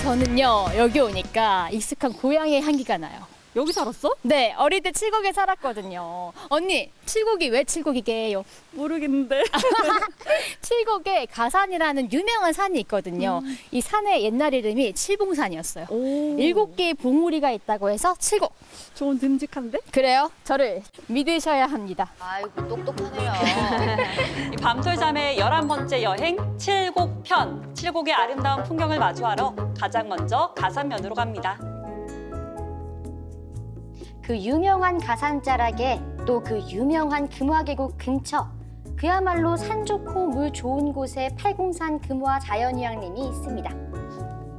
저는요, 여기 오니까 익숙한 고향의 향기가 나요. 여기 살았어? 네, 어릴 때 칠곡에 살았거든요. 언니, 칠곡이 왜 칠곡이게요? 모르겠는데. 칠곡에 가산이라는 유명한 산이 있거든요. 이 산의 옛날 이름이 칠봉산이었어요. 오. 7개의 봉우리가 있다고 해서 칠곡. 좋은 듬직한데? 그래요? 저를 믿으셔야 합니다. 아이고 똑똑하네요. 이 밤톨잠의 11번째 여행 칠곡편. 칠곡의 아름다운 풍경을 마주하러 가장 먼저 가산면으로 갑니다. 그 유명한 가산자락에 또 그 유명한 금화계곡 근처, 그야말로 산 좋고 물 좋은 곳에 팔공산 금화 자연휴양림이 있습니다.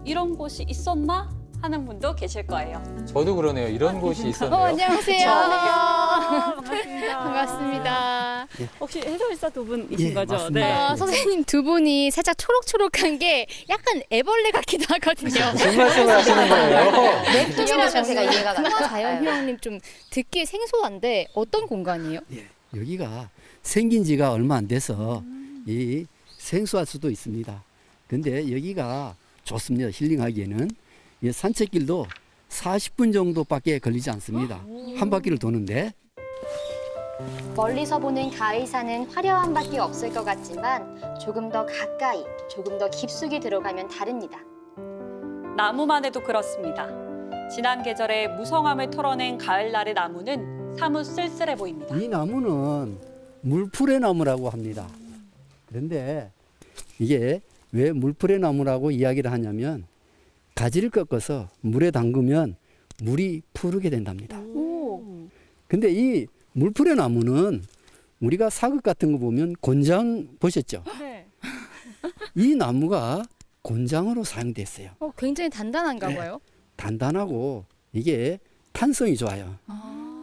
이런 곳이 있었나 하는 분도 계실 거예요. 저도 그러네요. 이런 곳이 있었네요. 안녕하세요. 반갑습니다. 반갑습니다. 혹시 해설사 두 분이신 예, 거죠? 맞습니다. 선생님 두 분이 살짝 초록초록한 게 약간 애벌레 같기도 하거든요. 무슨 말씀을 하시는 거예요? 이러면 제가 이해가 가요. 금화 자연휴양림 좀 듣기 생소한데 어떤 공간이에요? 예, 여기가 생긴 지가 얼마 안 돼서 이 생소할 수도 있습니다. 근데 여기가 좋습니다. 힐링하기에는 이 산책길도 40분 정도밖에 걸리지 않습니다. 한 바퀴를 도는데 멀리서 보는 가의산은 화려한 밖에 없을 것 같지만 조금 더 가까이, 조금 더 깊숙이 들어가면 다릅니다. 나무만 해도 그렇습니다. 지난 계절에 무성함을 털어낸 가을날의 나무는 사뭇 쓸쓸해 보입니다. 이 나무는 물풀의 나무라고 합니다. 그런데 이게 왜 물풀의 나무라고 이야기를 하냐면 가지를 꺾어서 물에 담그면 물이 푸르게 된답니다. 근데 이 물풀의 나무는 우리가 사극 같은 거 보면 곤장 보셨죠? 네. 이 나무가 곤장으로 사용됐어요. 굉장히 단단한가 네. 봐요. 단단하고 이게 탄성이 좋아요.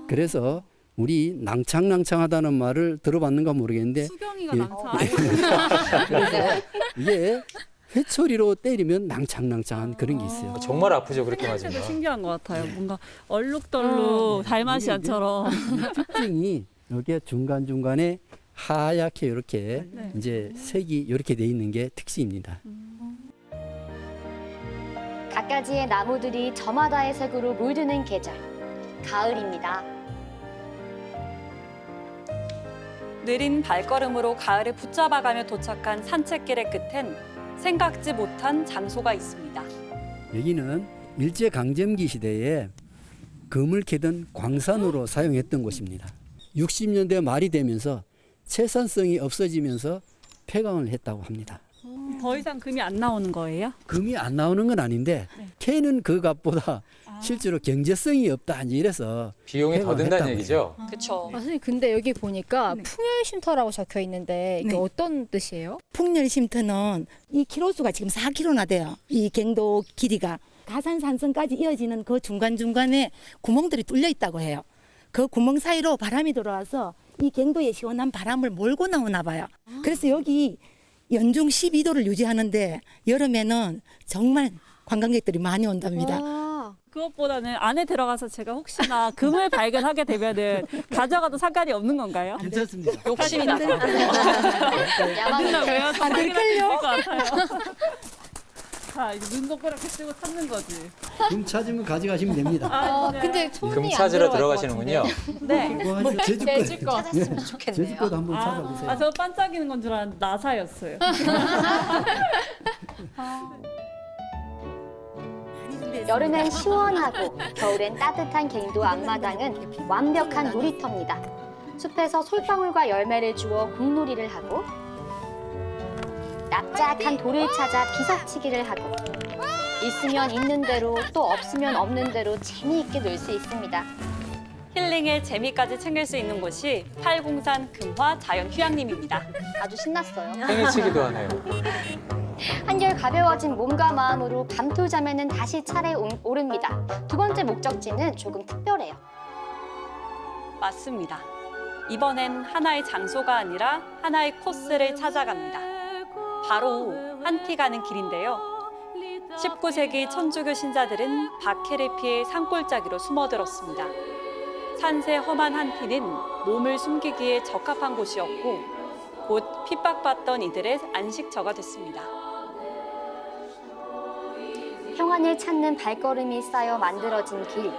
그래서 우리 낭창낭창하다는 말을 들어봤는가 모르겠는데 수경이가 예. 낭차. 그래서 이게 회초리로 때리면 낭창낭창한 그런 게 있어요. 정말 아프죠, 그렇게 자체도 맞으면. 신기한 것 같아요. 뭔가 얼룩덜룩 달마시안처럼. 특징이 이렇게 중간중간에 하얗게 이렇게 네. 이제 색이 이렇게 돼 있는 게 특징입니다. 갖가지의 나무들이 저마다의 색으로 물드는 계절, 가을입니다. 느린 발걸음으로 가을을 붙잡아가며 도착한 산책길의 끝엔 생각지 못한 장소가 있습니다. 여기는 일제강점기 시대에 금을 캐던 광산으로 사용했던 곳입니다. 60년대 말이 되면서 채산성이 없어지면서 폐광을 했다고 합니다. 더 이상 금이 안 나오는 거예요? 금이 안 나오는 건 아닌데 네. 캐는 그 값보다 실제로 경제성이 없다 이제 이래서 비용이 더 든다는 했다고 얘기죠. 그렇죠. 선생님, 근데 여기 보니까 풍열쉼터라고 적혀 있는데 이게 네. 어떤 뜻이에요? 풍렬쉼터는 이 키로수가 지금 4km나 돼요. 이 갱도 길이가. 가산산성까지 이어지는 그 중간중간에 구멍들이 뚫려 있다고 해요. 그 구멍 사이로 바람이 들어와서 이 갱도의 시원한 바람을 몰고 나오나 봐요. 그래서 여기 연중 12도를 유지하는데 여름에는 정말 관광객들이 많이 온답니다. 그것보다는 안에 들어가서 제가 혹시나 금을 발견하게 되면은 가져가도 상관이 없는 건가요? 괜찮습니다. 욕심이 나서. 야망이요? 안 들걸요? 것 같아요. 자, 이제 눈 동그랗게 뜨고 찾는 거지. 금 찾으면 가져가시면 됩니다. 근데 손이 금 안 찾으러 들어갈 것 들어가시는군요. 네. 그거 하죠. 제주껏. 제주껏. 찾았으면 좋겠네요. 제주껏 한번 찾아보세요. 저 반짝이는 건 줄 알았는데 나사였어요. 여름엔 시원하고 겨울엔 따뜻한 갱도 앞마당은 완벽한 놀이터입니다. 숲에서 솔방울과 열매를 주워 공놀이를 하고 납작한 돌을 찾아 비석치기를 하고 있으면 있는 대로 또 없으면 없는 대로 재미있게 놀 수 있습니다. 힐링의 재미까지 챙길 수 있는 곳이 팔공산 금화 자연휴양림입니다. 아주 신났어요. 생일치기도 하네요. 한결 가벼워진 몸과 마음으로 밤톨잠에는 다시 차례 오릅니다. 두 번째 목적지는 조금 특별해요. 맞습니다. 이번엔 하나의 장소가 아니라 하나의 코스를 찾아갑니다. 바로 한티 가는 길인데요. 19세기 천주교 신자들은 박해를 피해 산골짜기로 숨어들었습니다. 산세 험한 한티는 몸을 숨기기에 적합한 곳이었고 곧 핍박받던 이들의 안식처가 됐습니다. 평안을 찾는 발걸음이 쌓여 만들어진 길.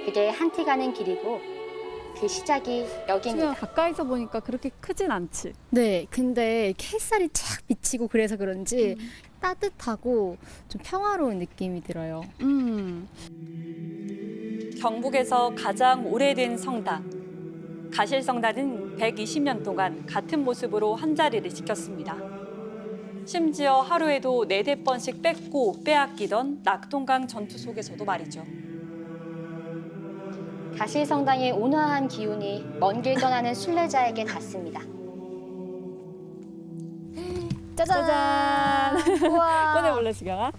그게 한티 가는 길이고 그 시작이 여기입니다. 가까이서 보니까 그렇게 크진 않지. 네, 근데 이렇게 햇살이 쫙 비치고 그래서 그런지 따뜻하고 좀 평화로운 느낌이 들어요. 경북에서 가장 오래된 성당. 가실성당은 120년 동안 같은 모습으로 한자리를 지켰습니다. 심지어 하루에도 4-4번씩 뺏고 빼앗기던 낙동강 전투 속에서도 말이죠. 가실성당의 온화한 기운이 먼 길 떠나는 순례자에게 닿습니다. 짜잔! 우와! 꺼내볼래, 지경아?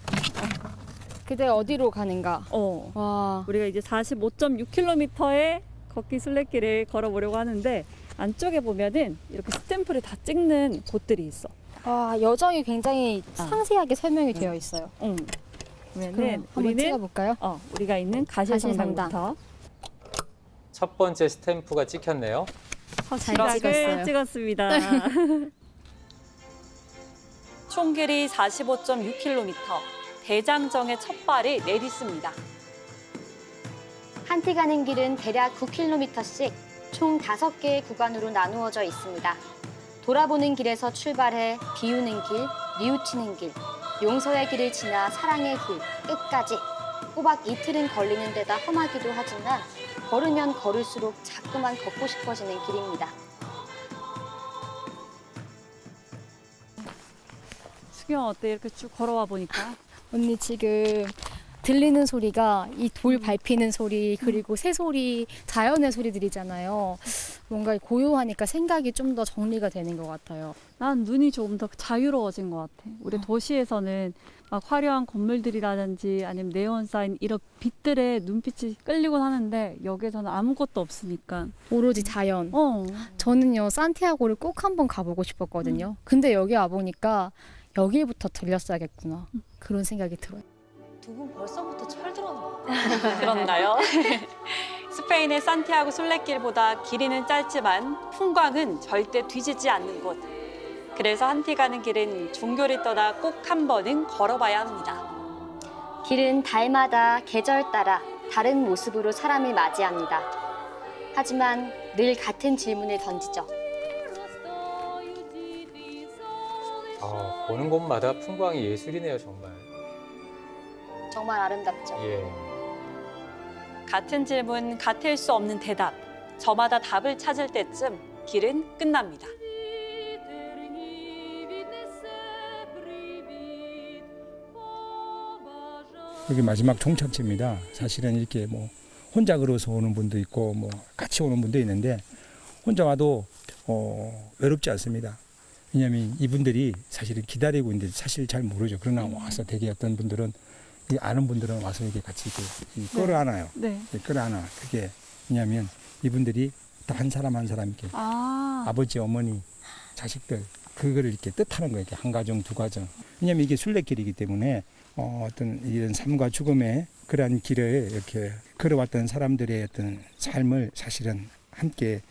그대 어디로 가는가? 와, 우리가 이제 45.6km의 걷기 순례길을 걸어보려고 하는데 안쪽에 보면은 이렇게 스탬프를 다 찍는 곳들이 있어. 와, 여정이 굉장히 상세하게 설명이 되어 있어요. 그러면은 그럼 한번 우리는 찍어볼까요? 우리가 있는 가실성당부터 첫 번째 스탬프가 찍혔네요. 잘 시각을 찍었어요. 찍었습니다. 총길이 45.6km, 대장정의 첫 발을 내딛습니다. 한티 가는 길은 대략 9km씩 총 5개의 구간으로 나누어져 있습니다. 돌아보는 길에서 출발해 비우는 길, 뉘우치는 길, 용서의 길을 지나 사랑의 길, 끝까지 꼬박 이틀은 걸리는 데다 험하기도 하지만 걸으면 걸을수록 자꾸만 걷고 싶어지는 길입니다. 수경 어때? 이렇게 쭉 걸어와 보니까. 언니 지금 들리는 소리가 이 돌 밟히는 소리 그리고 새 소리, 자연의 소리들이잖아요. 뭔가 고요하니까 생각이 좀 더 정리가 되는 것 같아요. 난 눈이 조금 더 자유로워진 것 같아. 우리 도시에서는 막 화려한 건물들이라든지 아니면 네온 사인 이런 빛들에 눈빛이 끌리곤 하는데 여기에서는 아무것도 없으니까. 오로지 자연. 어. 저는요, 산티아고를 꼭 한번 가보고 싶었거든요. 근데 여기 와보니까 여기부터 들렸어야겠구나. 그런 생각이 들어요. 두 분 벌써부터 철들었나? 그런가요? 스페인의 산티아고 순례길보다 길이는 짧지만 풍광은 절대 뒤지지 않는 곳. 그래서 한티 가는 길은 종교를 떠나 꼭 한 번은 걸어봐야 합니다. 길은 달마다 계절 따라 다른 모습으로 사람을 맞이합니다. 하지만 늘 같은 질문을 던지죠. 보는 곳마다 풍광이 예술이네요, 정말. 정말 아름답죠. 예. 같은 질문, 같을 수 없는 대답. 저마다 답을 찾을 때쯤 길은 끝납니다. 여기 마지막 종착지입니다. 사실은 이렇게 뭐 혼자 걸어서 오는 분도 있고 뭐 같이 오는 분도 있는데 혼자 와도 외롭지 않습니다. 왜냐하면 이분들이 사실은 기다리고 있는데 사실 잘 모르죠. 그러나 와서 되게 어떤 분들은 이 아는 분들은 와서 이렇게 같이 이렇게 끌어안아요. 네. 끌어안아. 그게 왜냐하면 이분들이 또 한 사람 한 사람 이렇게 아버지, 어머니, 자식들 그거를 이렇게 뜻하는 거예요. 이렇게 한 가정, 두 가정. 왜냐하면 이게 순례길이기 때문에 어떤 이런 삶과 죽음의 그러한 길을 이렇게 걸어왔던 사람들의 어떤 삶을 사실은 함께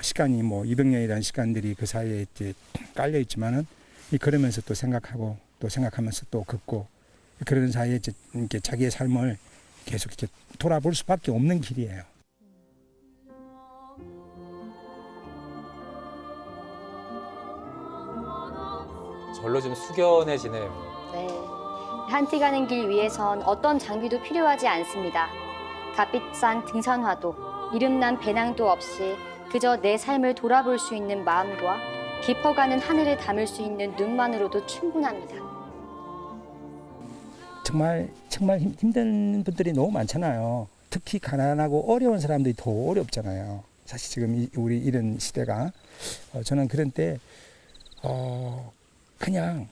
시간이 뭐 200년이라는 시간들이 그 사이에 이제 깔려 있지만은 이 걸으면서 또 생각하고 또 생각하면서 또 걷고 그런 사이에 이제 이렇게 자기의 삶을 계속 이렇게 돌아볼 수밖에 없는 길이에요. 절로 좀 숙연해지네요. 네. 한티 가는 길 위에선 어떤 장비도 필요하지 않습니다. 값비싼 등산화도, 이름난 배낭도 없이 그저 내 삶을 돌아볼 수 있는 마음과 깊어가는 하늘을 담을 수 있는 눈만으로도 충분합니다. 정말 힘든 분들이 너무 많잖아요. 특히 가난하고 어려운 사람들이 더 어렵잖아요. 사실 지금 우리 이런 시대가 저는 그런 때 그냥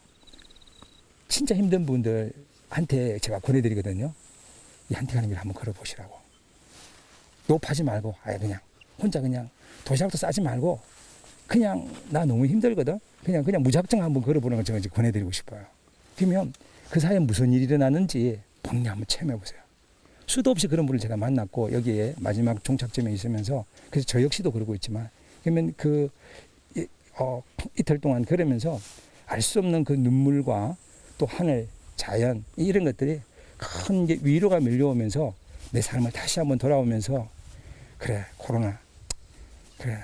진짜 힘든 분들한테 제가 권해드리거든요. 이 한티 가는 길 한번 걸어보시라고. 높하지 말고 아예 그냥 혼자 그냥 도시락도 싸지 말고 그냥 나 너무 힘들거든. 그냥 무작정 한번 걸어보는 걸 제가 이제 권해드리고 싶어요. 그러면 그 사이에 무슨 일이 일어나는지 본인이 한번 체험해보세요. 수도 없이 그런 분을 제가 만났고 여기에 마지막 종착점에 있으면서 그래서 저 역시도 그러고 있지만 그러면 이틀 동안 걸으면서 알 수 없는 그 눈물과 또 하늘 자연 이런 것들이 큰 이제 위로가 밀려오면서 내 삶을 다시 한번 돌아오면서 그래 코로나 그래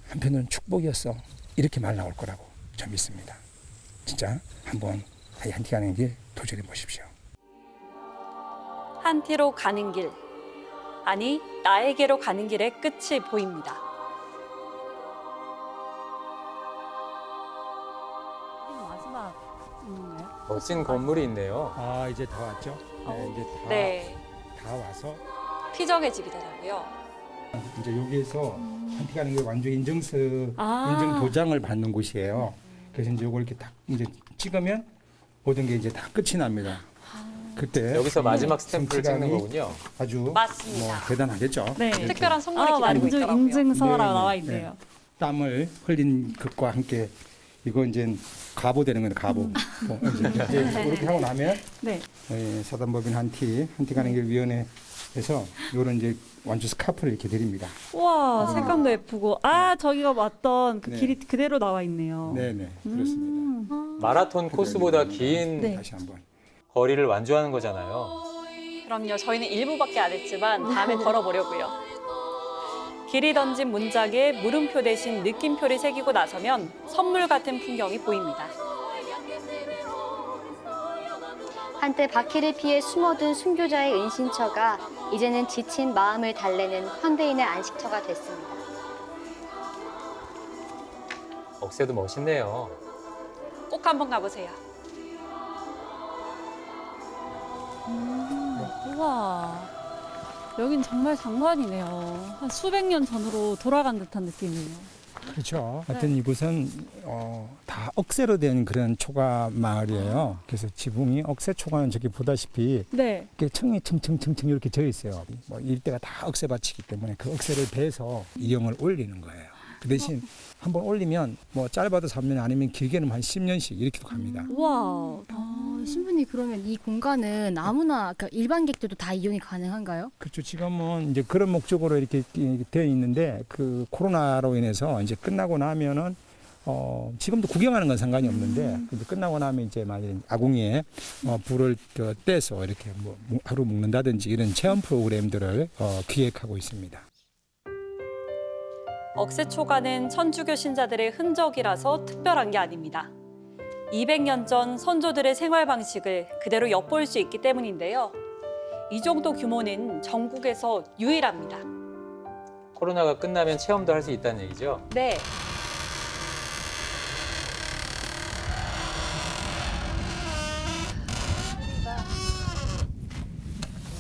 한편으로는 축복이었어 이렇게 말 나올 거라고 저 믿습니다. 진짜 한번 한티 가는 길 도전해 보십시오. 한티로 가는 길, 아니 나에게로 가는 길의 끝이 보입니다. 마지막 멋진 건물이 있네요. 아 이제 다 왔죠? 네, 이제 네, 다 와서 피정의 집이더라고요. 이제 여기에서 한티 가는 길 완주 인증서 아. 인증 도장을 받는 곳이에요. 그래서 이제 이걸 이렇게 딱 이제 찍으면 모든 게 이제 다 끝이 납니다. 그때 여기서 마지막 스탬프를 찍는 성취감이 거군요. 아주 맞습니다. 뭐 대단하겠죠. 네. 이렇게 특별한 선물이 아, 기다리고 완주 있더라고요. 인증서라고 네, 나와 네, 있네요. 땀을 흘린 것과 함께 이거 이제 가보 되는 거예요. 가보. 뭐 이제 이렇게 하고 나면 네. 사단법인 한티 가는 길 위원회에서 이런 이제 완주 스카프를 이렇게 드립니다. 우와, 색감도 예쁘고. 아, 저기가 왔던 그 네. 길이 그대로 나와 있네요. 네네 그렇습니다. 마라톤 코스보다 긴 네. 다시 한번. 거리를 완주하는 거잖아요. 그럼요. 저희는 일부밖에 안 했지만 다음에 걸어보려고요. 길이 던진 문짝에 물음표 대신 느낌표를 새기고 나서면 선물 같은 풍경이 보입니다. 한때 바퀴를 피해 숨어든 순교자의 은신처가 이제는 지친 마음을 달래는 현대인의 안식처가 됐습니다. 억새도 멋있네요. 꼭 한번 가보세요. 우와. 여긴 정말 장관이네요. 한 수백 년 전으로 돌아간 듯한 느낌이에요. 그렇죠. 하여튼 이곳은 다 억새로 된 그런 초가 마을이에요. 그래서 지붕이 억새 초가는 저기 보다시피 네. 이렇게 층이 층층층층 이렇게 져 있어요. 뭐 일대가 다 억새밭이기 때문에 그 억새를 베서 이형을 올리는 거예요. 그 대신 한번 올리면 뭐 짧아도 3년 아니면 길게는 한 10년씩 이렇게도 갑니다. 우와. 신부님 그러면 이 공간은 아무나 그러니까 일반객들도 다 이용이 가능한가요? 그렇죠. 지금은 이제 그런 목적으로 이렇게 되어 있는데 그 코로나로 인해서 이제 끝나고 나면은 지금도 구경하는 건 상관이 없는데 근데 끝나고 나면 이제 만약에 아궁이에 불을 떼서 이렇게 뭐 하루 먹는다든지 이런 체험 프로그램들을 기획하고 있습니다. 억새초가는 천주교 신자들의 흔적이라서 특별한 게 아닙니다. 200년 전 선조들의 생활 방식을 그대로 엿볼 수 있기 때문인데요. 이 정도 규모는 전국에서 유일합니다. 코로나가 끝나면 체험도 할 수 있다는 얘기죠. 네,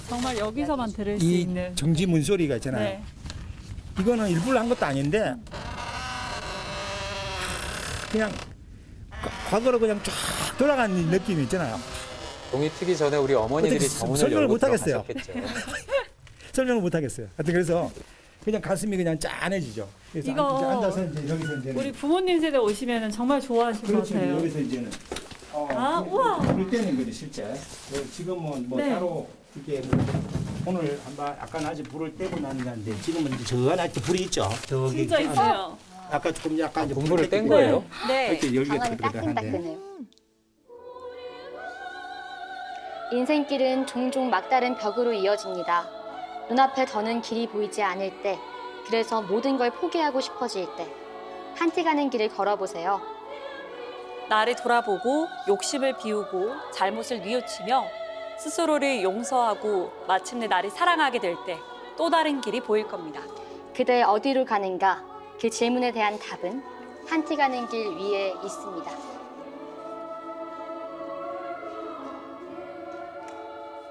정말 여기서만 들을 수 이 있는. 정지 문소리가 있잖아요. 네. 이거는 일부러 한 것도 아닌데 그냥 과거로 그냥 쫙 돌아가는 느낌이 있잖아요. 동이 트기 전에 우리 어머니들이 어떻게 정문을 설명을 열고 못 하겠어요. 들어가셨겠죠. 설명을 못 하겠어요. 하여튼 그래서 그냥 가슴이 그냥 짠해지죠. 그래서 이거 이제 앉아서 이제 여기서 이제 우리 부모님 세대 오시면 정말 좋아하실 것 그렇죠. 같아요. 여기서 이제는 우와. 불 때는 거죠 실제. 지금은 뭐 네. 따로 이렇게 뭐 오늘 한번 아까 아직 불을 떼고 났는데 지금은 이제 저 안에 불이 있죠. 저기 진짜 있어요. 아까 조금 약간 이제 국물을 불 뗀 떼기 거예요? 네. 이렇게 열기가 방안이 뜨뜻한데. 따끈따끈해요. 인생길은 종종 막다른 벽으로 이어집니다. 눈앞에 더는 길이 보이지 않을 때, 그래서 모든 걸 포기하고 싶어질 때, 한티 가는 길을 걸어보세요. 나를 돌아보고 욕심을 비우고 잘못을 뉘우치며 스스로를 용서하고 마침내 나를 사랑하게 될 때 또 다른 길이 보일 겁니다. 그대 어디로 가는가? 그 질문에 대한 답은 한티 가는 길 위에 있습니다.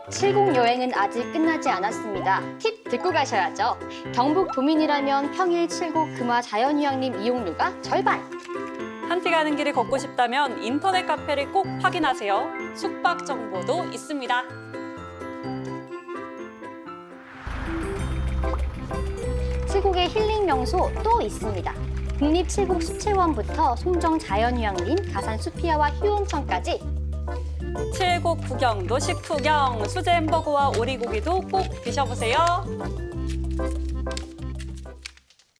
칠곡 여행은 아직 끝나지 않았습니다. 팁 듣고 가셔야죠. 경북 도민이라면 평일 칠곡 금화 자연휴양림 이용료가 절반. 한티 가는 길을 걷고 싶다면 인터넷 카페를 꼭 확인하세요. 숙박 정보도 있습니다. 칠곡의 힐링 명소 또 있습니다. 국립칠곡17원부터 송정 자연휴양림, 가산 수피아와 휴온천까지 칠곡 구경, 노식 구경, 수제 햄버거와 오리고기도 꼭 드셔보세요.